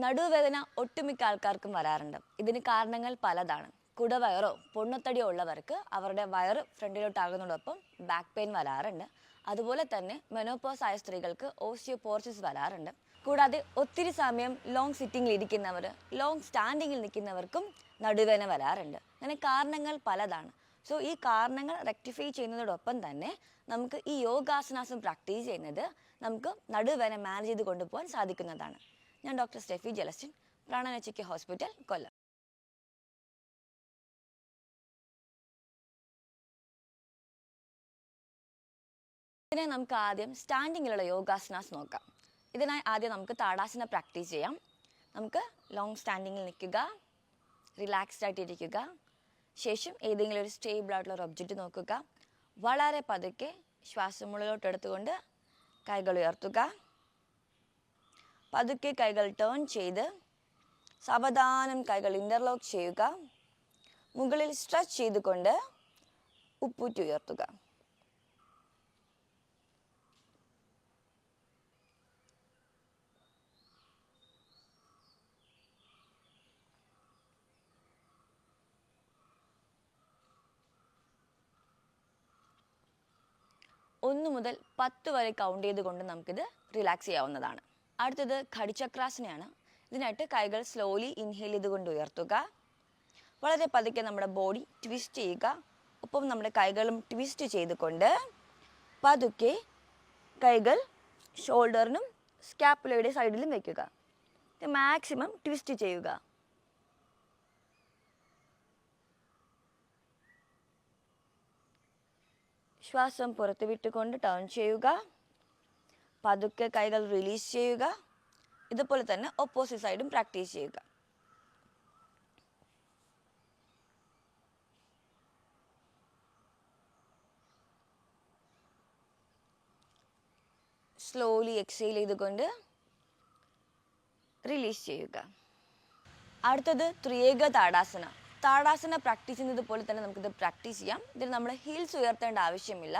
നടുവേദന ഒട്ടുമിക്ക ആൾക്കാർക്കും വരാറുണ്ട്. ഇതിന് കാരണങ്ങൾ പലതാണ്. കുടവയറോ പൊണ്ണത്തടിയോ ഉള്ളവർക്ക് അവരുടെ വയറ് ഫ്രണ്ടിലോട്ടാകുന്നതോടൊപ്പം ബാക്ക് പെയിൻ വരാറുണ്ട്. അതുപോലെ തന്നെ മെനോപോസ് ആയ സ്ത്രീകൾക്ക് ഓസ്റ്റിയോപോറോസിസ് വരാറുണ്ട്. കൂടാതെ ഒത്തിരി സമയം ലോങ് സിറ്റിങ്ങിൽ ഇരിക്കുന്നവർ, ലോങ് സ്റ്റാൻഡിങ്ങിൽ നിൽക്കുന്നവർക്കും നടുവേദന വരാറുണ്ട്. അങ്ങനെ കാരണങ്ങൾ പലതാണ്. സോ ഈ കാരണങ്ങൾ റെക്ടിഫൈ ചെയ്യുന്നതോടൊപ്പം തന്നെ നമുക്ക് ഈ യോഗാസനാസം പ്രാക്ടീസ് ചെയ്യുന്നത് നമുക്ക് നടുവേദന മാനേജ് ചെയ്ത് കൊണ്ടുപോകാൻ സാധിക്കുന്നതാണ്. ഞാൻ ഡോക്ടർ സ്റ്റെഫി ജലസ്റ്റിൻ, പ്രാണനച്ചിക്ക് ഹോസ്പിറ്റൽ, കൊല്ലം. ഇതിനെ നമുക്ക് ആദ്യം സ്റ്റാൻഡിങ്ങിലുള്ള യോഗാസനാസ് നോക്കാം. ഇതിനായി ആദ്യം നമുക്ക് താടാസന പ്രാക്ടീസ് ചെയ്യാം. നമുക്ക് ലോങ് സ്റ്റാൻഡിങ്ങിൽ നിൽക്കുക, റിലാക്സ്ഡ് ആയിട്ട് ഇരിക്കുക. ശേഷം ഏതെങ്കിലും ഒരു സ്റ്റേബിൾ ആയിട്ടുള്ള ഒരു ഒബ്ജക്റ്റ് നോക്കുക. വളരെ പതുക്കെ ശ്വാസം ഉള്ളിലോട്ട് എടുത്തുകൊണ്ട് കൈകൾ ഉയർത്തുക. പതുക്കെ കൈകൾ ടേൺ ചെയ്ത് സാവധാനം കൈകൾ ഇന്റർലോക്ക് ചെയ്യുക. മുകളിൽ സ്ട്രെച്ച് ചെയ്തുകൊണ്ട് ഉപ്പൂറ്റി ഉയർത്തുക. ഒന്ന് മുതൽ 10 വരെ കൗണ്ട് ചെയ്തുകൊണ്ട് നമുക്കിത് റിലാക്സ് ചെയ്യാവുന്നതാണ്. അടുത്തത് ഘടിചക്രാസനയാണ്. ഇതിനായിട്ട് കൈകൾ സ്ലോലി ഇൻഹേൽ ചെയ്തുകൊണ്ട് ഉയർത്തുക. വളരെ പതുക്കെ നമ്മുടെ ബോഡി ട്വിസ്റ്റ് ചെയ്യുക. ഒപ്പം നമ്മുടെ കൈകളും ട്വിസ്റ്റ് ചെയ്തുകൊണ്ട് പതുക്കെ കൈകൾ ഷോൾഡറിനും സ്കാപ്പുലയുടെ സൈഡിലും വയ്ക്കുക. മാക്സിമം ട്വിസ്റ്റ് ചെയ്യുക. ശ്വാസം പുറത്ത് വിട്ടുകൊണ്ട് ടേൺ ചെയ്യുക. പതുക്കെ കൈകൾ റിലീസ് ചെയ്യുക. ഇതുപോലെ തന്നെ ഓപ്പോസിറ്റ് സൈഡും പ്രാക്ടീസ് ചെയ്യുക. സ്ലോലി എക്സേൽ ചെയ്തുകൊണ്ട് റിലീസ് ചെയ്യുക. അടുത്തത് ത്രിയേക താടാസന. താടാസന പ്രാക്ടീസ് ചെയ്യുന്നത് പോലെ തന്നെ നമുക്കിത് പ്രാക്ടീസ് ചെയ്യാം. ഇതിൽ നമ്മൾ ഹീൽസ് ഉയർത്തേണ്ട ആവശ്യമില്ല.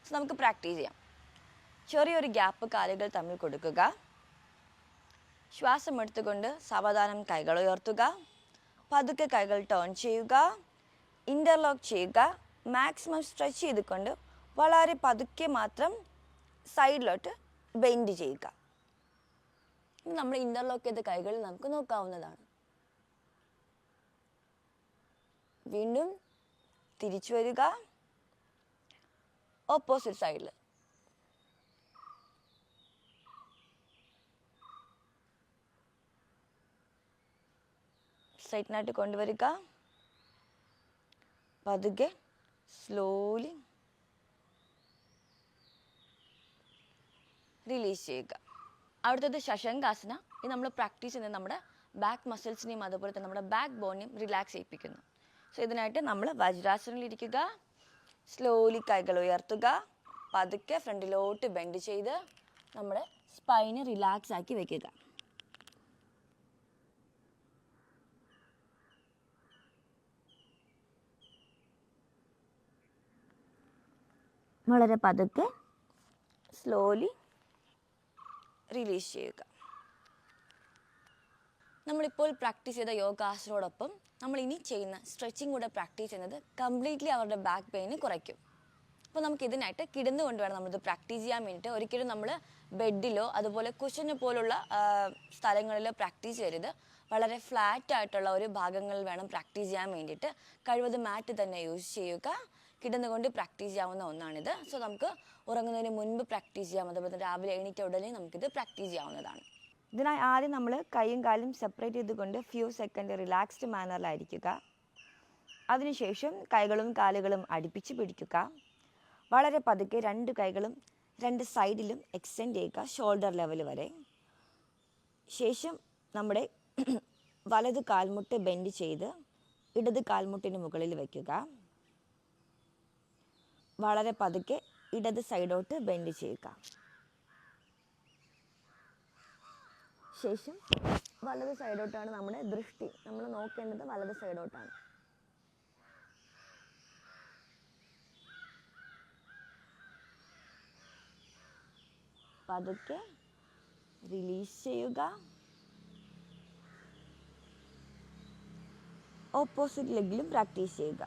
സോ നമുക്ക് പ്രാക്ടീസ് ചെയ്യാം. ചെറിയൊരു ഗ്യാപ്പ് കാലുകൾ തമ്മിൽ കൊടുക്കുക. ശ്വാസം എടുത്തുകൊണ്ട് സാവധാനം കൈകൾ ഉയർത്തുക. പതുക്കെ കൈകൾ ടേൺ ചെയ്യുക. ഇന്റർലോക്ക് ചെയ്യുക. മാക്സിമം സ്ട്രെച്ച് ചെയ്തുകൊണ്ട് വളരെ പതുക്കെ മാത്രം സൈഡിലോട്ട് ബെൻഡ് ചെയ്യുക. നമ്മൾ ഇന്റർലോക്ക് ചെയ്ത കൈകൾ നമുക്ക് നോക്കാവുന്നതാണ്. വീണ്ടും തിരിച്ചു വരിക. ഓപ്പോസിറ്റ് സൈഡിൽ സ്ട്രൈറ്റ്നായിട്ട് കൊണ്ടുവരിക. പതുക്കെ സ്ലോലി റിലീസ് ചെയ്യുക. അടുത്തത് ശശങ്കാസന. ഇത് നമ്മൾ പ്രാക്ടീസ് ചെയ്യുന്നത് നമ്മുടെ ബാക്ക് മസിൽസിനെയും അതുപോലെ തന്നെ നമ്മുടെ ബാക്ക് ബോണിനെയും റിലാക്സ് ചെയ്യിപ്പിക്കുന്നു. സോ ഇതിനായിട്ട് നമ്മൾ വജ്രാസനയിലിരിക്കുക. സ്ലോലി കൈകൾ ഉയർത്തുക. പതുക്കെ ഫ്രണ്ടിലോട്ട് ബെൻഡ് ചെയ്ത് നമ്മുടെ സ്പൈന് റിലാക്സ് ആക്കി വെക്കുക. വളരെ പതുക്കെ സ്ലോലി റിലീസ് ചെയ്യുക. നമ്മളിപ്പോൾ പ്രാക്ടീസ് ചെയ്ത യോഗാസനോടൊപ്പം നമ്മൾ ഇനി ചെയ്യുന്ന സ്ട്രെച്ചിങ് കൂടെ പ്രാക്ടീസ് ചെയ്യുന്നത് കംപ്ലീറ്റ്ലി അവരുടെ ബാക്ക് പെയിന് കുറയ്ക്കും. അപ്പോൾ നമുക്ക് ഇതിനായിട്ട് കിടന്നുകൊണ്ട് വേണം നമ്മളിത് പ്രാക്ടീസ് ചെയ്യാൻ വേണ്ടിയിട്ട്. ഒരിക്കലും നമ്മൾ ബെഡിലോ അതുപോലെ കുഷന് പോലുള്ള സ്ഥലങ്ങളിലോ പ്രാക്ടീസ് ചെയ്യരുത്. വളരെ ഫ്ലാറ്റ് ആയിട്ടുള്ള ഒരു ഭാഗങ്ങളിൽ വേണം പ്രാക്ടീസ് ചെയ്യാൻ വേണ്ടിയിട്ട്. കഴിവതും മാറ്റ് തന്നെ യൂസ് ചെയ്യുക. കിടന്നുകൊണ്ട് പ്രാക്ടീസ് ചെയ്യാവുന്ന ഒന്നാണിത്. സോ നമുക്ക് ഉറങ്ങുന്നതിന് മുൻപ് പ്രാക്ടീസ് ചെയ്യാം. അതുപോലെ തന്നെ രാവിലെ എണീറ്റ ഉടനെ നമുക്കിത് പ്രാക്ടീസ് ചെയ്യാവുന്നതാണ്. ഇതിനായി ആദ്യം നമ്മൾ കൈയും കാലും സെപ്പറേറ്റ് ചെയ്തുകൊണ്ട് ഫ്യൂ സെക്കൻഡ് റിലാക്സ്ഡ് മാനറിലായിരിക്കുക. അതിനുശേഷം കൈകളും കാലുകളും അടുപ്പിച്ച് പിടിക്കുക. വളരെ പതുക്കെ രണ്ട് കൈകളും രണ്ട് സൈഡിലും എക്സ്റ്റെൻഡ് ചെയ്യുക, ഷോൾഡർ ലെവൽ വരെ. ശേഷം നമ്മുടെ വലത് കാൽമുട്ട് ബെൻഡ് ചെയ്ത് ഇടത് കാൽമുട്ടിന് മുകളിൽ വയ്ക്കുക. വളരെ പതുക്കെ ഇടത് സൈഡോട്ട് ബെൻഡ് ചെയ്യുക. ശേഷം വലത് സൈഡോട്ടാണ് നമ്മുടെ ദൃഷ്ടി. നമ്മൾ നോക്കേണ്ടത് വലത് സൈഡോട്ടാണ്. പതുക്കെ റിലീസ് ചെയ്യുക. ഓപ്പോസിറ്റ് ലെഗിലും പ്രാക്ടീസ് ചെയ്യുക.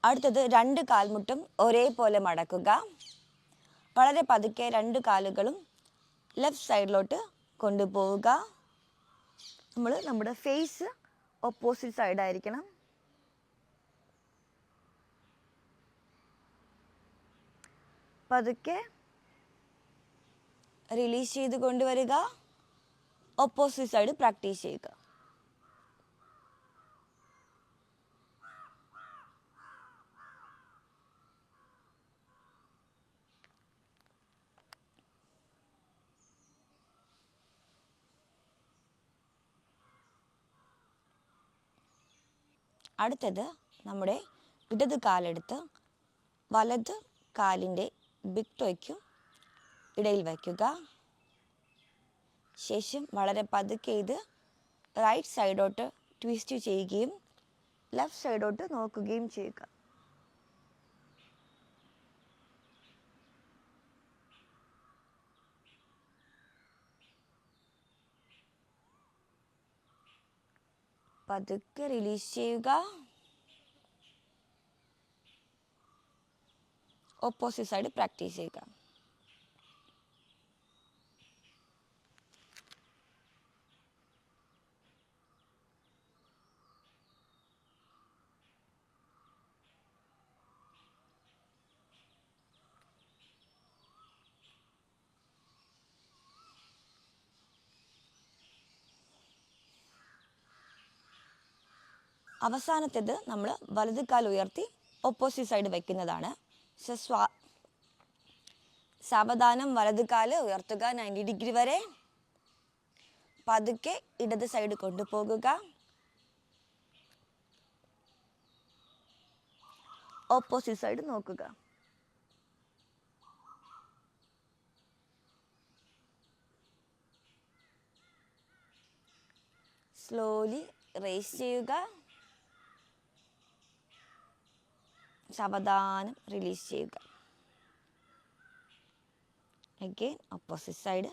അടുത്തത് 2 കാൽമുട്ടും ഒരേപോലെ മടക്കുക. വളരെ പതുക്കെ 2 കാലുകളും ലെഫ്റ്റ് സൈഡിലോട്ട് കൊണ്ടുപോവുക. നമ്മുടെ ഫേസ് ഓപ്പോസിറ്റ് സൈഡായിരിക്കണം. പതുക്കെ റിലീസ് ചെയ്ത് കൊണ്ടുവരിക. ഓപ്പോസിറ്റ് സൈഡ് പ്രാക്ടീസ് ചെയ്യുക. അടുത്തത് നമ്മുടെ ഇടത് കാലെടുത്ത് വലത് കാലിൻ്റെ ബിഗ് ടോയ്ക്കും ഇടയിൽ വയ്ക്കുക. ശേഷം വളരെ പതുക്കെ ഇത് റൈറ്റ് സൈഡോട്ട് ട്വിസ്റ്റ് ചെയ്യുകയും ലെഫ്റ്റ് സൈഡോട്ട് നോക്കുകയും ചെയ്യുക. പതുക്കെ റിലീസ് ചെയ്യുക. ഓപ്പോസിറ്റ് സൈഡ് പ്രാക്ടീസ് ചെയ്യുക. അവസാനത്തേത് നമ്മൾ വലത് കാൽ ഉയർത്തി ഓപ്പോസിറ്റ് സൈഡ് വയ്ക്കുന്നതാണ്. സാവധാനം വലത് കാല് ഉയർത്തുക 90 ഡിഗ്രി വരെ. പതുക്കെ ഇടത് സൈഡ് കൊണ്ടുപോകുക. ഓപ്പോസിറ്റ് സൈഡ് നോക്കുക. സ്ലോലി റേസ് ചെയ്യുക. സാവധാനം റിലീസ് ചെയ്യുക. Again opposite side.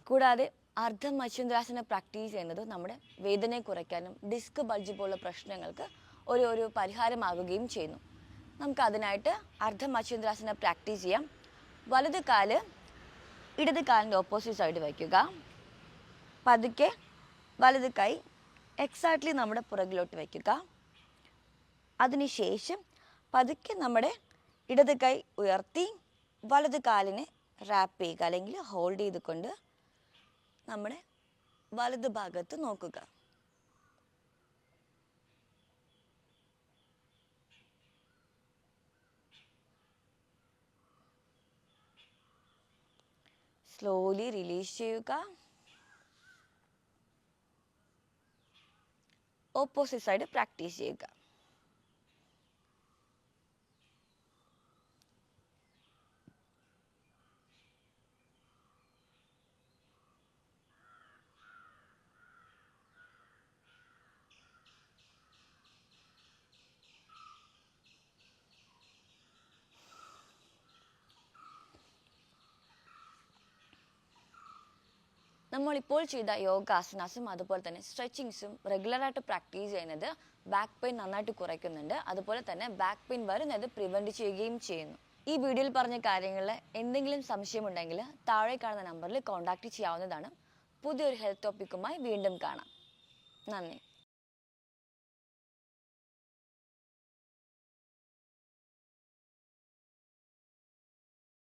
കൂടാതെ അർദ്ധ മത്സ്യന്ദ്രാസന പ്രാക്ടീസ് ചെയ്യുന്നത് നമ്മുടെ വേദനയെ കുറയ്ക്കാനും ഡിസ്ക് ബൾജ് പോലുള്ള പ്രശ്നങ്ങൾക്ക് ഒരു പരിഹാരമാകുകയും ചെയ്യുന്നു. നമുക്ക് അതിനായിട്ട് അർദ്ധ മത്സ്യന്ദ്രാസന പ്രാക്ടീസ് ചെയ്യാം. വലത് കാല് ഇടത് കാലിൻ്റെ ഓപ്പോസിറ്റ് സൈഡ് വയ്ക്കുക. പതുക്കെ വലത് കൈ എക്സാക്ട്ലി നമ്മുടെ പുറകിലോട്ട് വയ്ക്കുക. അതിനുശേഷം പതുക്കെ നമ്മുടെ ഇടത് കൈ ഉയർത്തി വലത് കാലിനെ റാപ്പ് ചെയ്യുക, അല്ലെങ്കിൽ ഹോൾഡ് ചെയ്തുകൊണ്ട് നമ്മുടെ വലത് ഭാഗത്ത് നോക്കുക. സ്ലോലി റിലീസ് ചെയ്യുക. ഓപ്പോസിറ്റ് സൈഡ് പ്രാക്ടീസ് ചെയ്യുക. നമ്മളിപ്പോൾ ചെയ്ത യോഗാസനാസും അതുപോലെ തന്നെ സ്ട്രെച്ചിങ്സും റെഗുലറായിട്ട് പ്രാക്ടീസ് ചെയ്യുന്നത് ബാക്ക് പെയിൻ നന്നായിട്ട് കുറയ്ക്കുന്നുണ്ട്. അതുപോലെ തന്നെ ബാക്ക് പെയിൻ വരുന്നത് പ്രിവെൻറ്റ് ചെയ്യുകയും ചെയ്യുന്നു. ഈ വീഡിയോയിൽ പറഞ്ഞ കാര്യങ്ങളിൽ എന്തെങ്കിലും സംശയമുണ്ടെങ്കിൽ താഴെ കാണുന്ന നമ്പറിൽ കോൺടാക്റ്റ് ചെയ്യാവുന്നതാണ്. പുതിയൊരു ഹെൽത്ത് ടോപ്പിക്കുമായി വീണ്ടും കാണാം. നന്ദി.